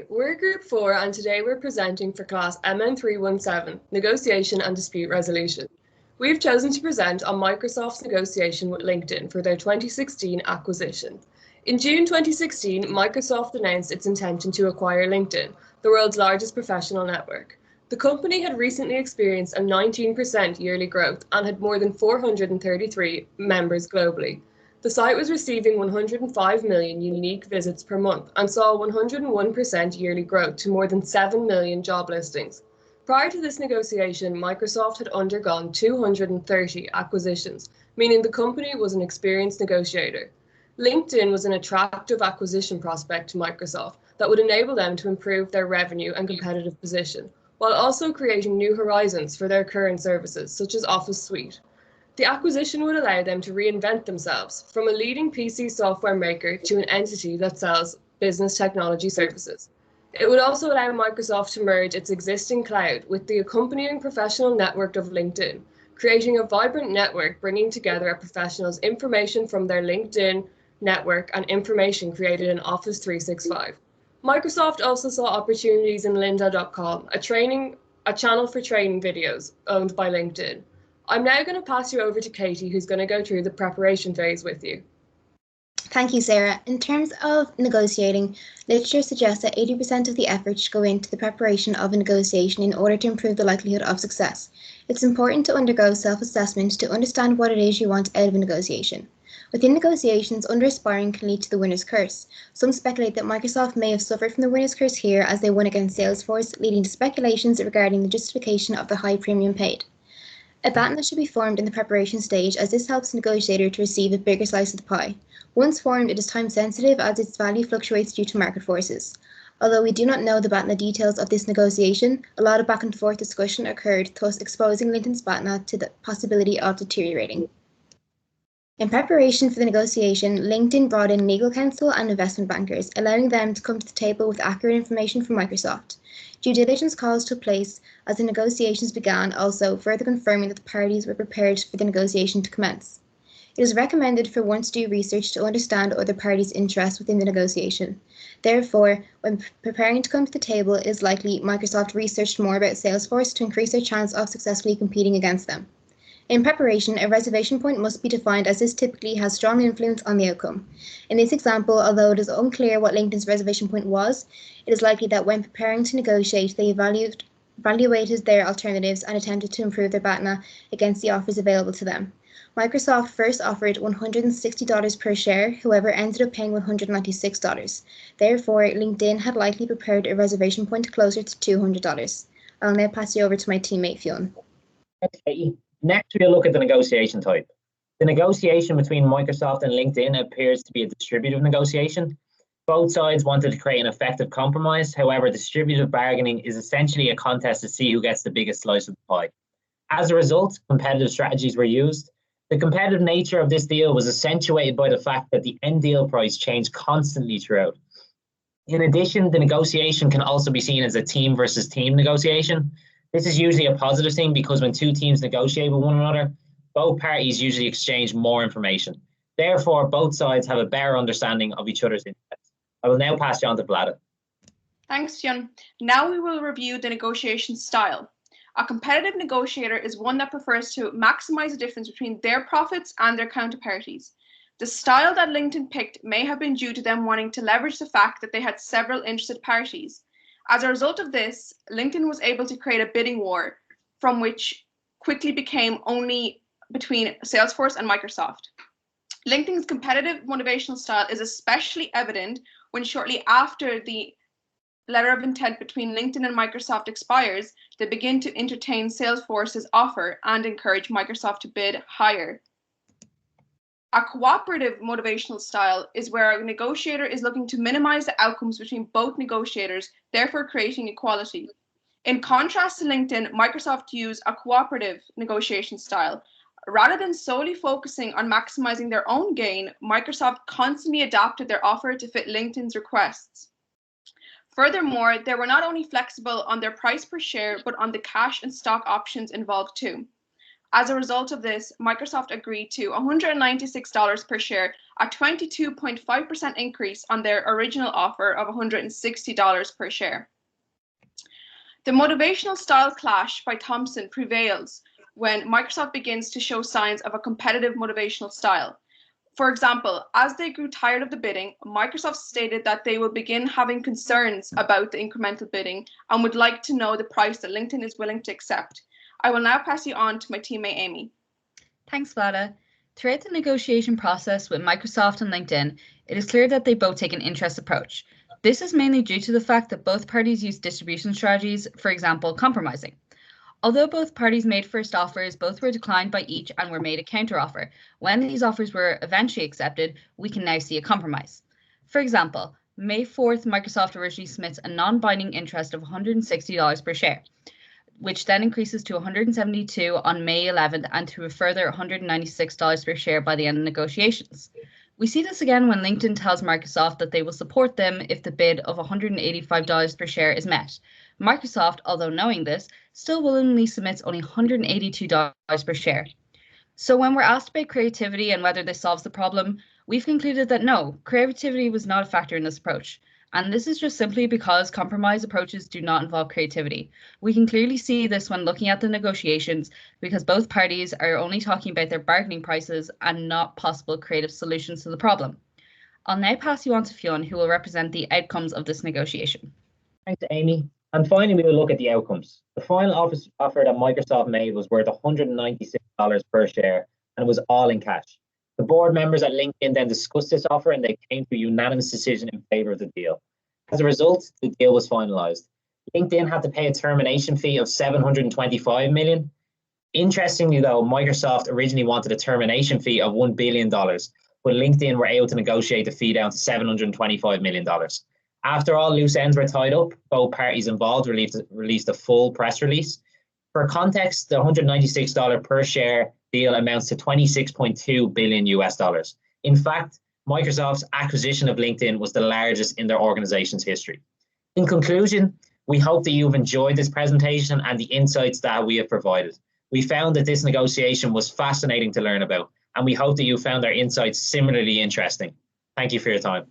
We're Group 4 and today we're presenting for class MN317, Negotiation and Dispute Resolution. We've chosen to present on Microsoft's negotiation with LinkedIn for their 2016 acquisition. In June 2016, Microsoft announced its intention to acquire LinkedIn, the world's largest professional network. The company had recently experienced a 19% yearly growth and had more than 433 members globally. The site was receiving 105 million unique visits per month and saw 101% yearly growth to more than 7 million job listings. Prior to this negotiation, Microsoft had undergone 230 acquisitions, meaning the company was an experienced negotiator. LinkedIn was an attractive acquisition prospect to Microsoft that would enable them to improve their revenue and competitive position, while also creating new horizons for their current services, such as Office Suite. The acquisition would allow them to reinvent themselves from a leading PC software maker to an entity that sells business technology services. It would also allow Microsoft to merge its existing cloud with the accompanying professional network of LinkedIn, creating a vibrant network bringing together a professional's information from their LinkedIn network and information created in Office 365. Microsoft also saw opportunities in lynda.com, a channel for training videos owned by LinkedIn. I'm now going to pass you over to Katie, who's going to go through the preparation phase with you. Thank you, Sarah. In terms of negotiating, literature suggests that 80% of the effort should go into the preparation of a negotiation in order to improve the likelihood of success. It's important to undergo self-assessment to understand what it is you want out of a negotiation. Within negotiations, under-aspiring can lead to the winner's curse. Some speculate that Microsoft may have suffered from the winner's curse here as they won against Salesforce, leading to speculations regarding the justification of the high premium paid. A BATNA should be formed in the preparation stage as this helps the negotiator to receive a bigger slice of the pie. Once formed, it is time sensitive as its value fluctuates due to market forces. Although we do not know the BATNA details of this negotiation, a lot of back and forth discussion occurred, thus exposing LinkedIn's BATNA to the possibility of deteriorating. In preparation for the negotiation, LinkedIn brought in legal counsel and investment bankers, allowing them to come to the table with accurate information from Microsoft. Due diligence calls took place as the negotiations began, also further confirming that the parties were prepared for the negotiation to commence. It is recommended for one to do research to understand other parties' interests within the negotiation. Therefore, when preparing to come to the table, it is likely Microsoft researched more about Salesforce to increase their chance of successfully competing against them. In preparation, a reservation point must be defined as this typically has strong influence on the outcome. In this example, although it is unclear what LinkedIn's reservation point was, it is likely that when preparing to negotiate, they evaluated their alternatives and attempted to improve their BATNA against the offers available to them. Microsoft first offered $160 per share, however ended up paying $196. Therefore, LinkedIn had likely prepared a reservation point closer to $200. I'll now pass you over to my teammate Fionn. Okay. Next, we'll look at the negotiation type. The negotiation between Microsoft and LinkedIn appears to be a distributive negotiation. Both sides wanted to create an effective compromise. However, distributive bargaining is essentially a contest to see who gets the biggest slice of the pie. As a result, competitive strategies were used. The competitive nature of this deal was accentuated by the fact that the end deal price changed constantly throughout. In addition, the negotiation can also be seen as a team versus team negotiation. This is usually a positive thing because when two teams negotiate with one another, both parties usually exchange more information. Therefore, both sides have a better understanding of each other's interests. I will now pass you on to Vlada. Thanks, Fionn. Now we will review the negotiation style. A competitive negotiator is one that prefers to maximize the difference between their profits and their counterparties. The style that LinkedIn picked may have been due to them wanting to leverage the fact that they had several interested parties. As a result of this, LinkedIn was able to create a bidding war from which quickly became only between Salesforce and Microsoft. LinkedIn's competitive motivational style is especially evident when shortly after the letter of intent between LinkedIn and Microsoft expires, they begin to entertain Salesforce's offer and encourage Microsoft to bid higher. A cooperative motivational style is where a negotiator is looking to minimize the outcomes between both negotiators, therefore creating equality. In contrast to LinkedIn, Microsoft used a cooperative negotiation style. Rather than solely focusing on maximizing their own gain, Microsoft constantly adapted their offer to fit LinkedIn's requests. Furthermore, they were not only flexible on their price per share, but on the cash and stock options involved too. As a result of this, Microsoft agreed to $196 per share, a 22.5% increase on their original offer of $160 per share. The motivational style clash by Thomson prevails when Microsoft begins to show signs of a competitive motivational style. For example, as they grew tired of the bidding, Microsoft stated that they will begin having concerns about the incremental bidding and would like to know the price that LinkedIn is willing to accept. I will now pass you on to my teammate, Amy. Thanks, Vlada. Throughout the negotiation process with Microsoft and LinkedIn, it is clear that they both take an interest approach. This is mainly due to the fact that both parties use distribution strategies, for example, compromising. Although both parties made first offers, both were declined by each and were made a counteroffer. When these offers were eventually accepted, we can now see a compromise. For example, May 4th, Microsoft originally submits a non-binding interest of $160 per share, which then increases to $172 on May 11th and to a further $196 per share by the end of negotiations. We see this again when LinkedIn tells Microsoft that they will support them if the bid of $185 per share is met. Microsoft, although knowing this, still willingly submits only $182 per share. So when we're asked about creativity and whether this solves the problem, we've concluded that no, creativity was not a factor in this approach. And this is just simply because compromise approaches do not involve creativity. We can clearly see this when looking at the negotiations because both parties are only talking about their bargaining prices and not possible creative solutions to the problem. I'll now pass you on to Fionn, who will represent the outcomes of this negotiation. Thanks, Amy. And finally, we will look at the outcomes. The final offer that Microsoft made was worth $196 per share and it was all in cash. The board members at LinkedIn then discussed this offer and they came to a unanimous decision in favor of the deal. As a result, the deal was finalized. LinkedIn had to pay a termination fee of $725 million. Interestingly, though, Microsoft originally wanted a termination fee of $1 billion, but LinkedIn were able to negotiate the fee down to $725 million. After all loose ends were tied up, both parties involved released a full press release. For context, the $196 per share deal amounts to $26.2 billion US dollars. In fact, Microsoft's acquisition of LinkedIn was the largest in their organization's history. In conclusion, we hope that you've enjoyed this presentation and the insights that we have provided. We found that this negotiation was fascinating to learn about, and we hope that you found our insights similarly interesting. Thank you for your time.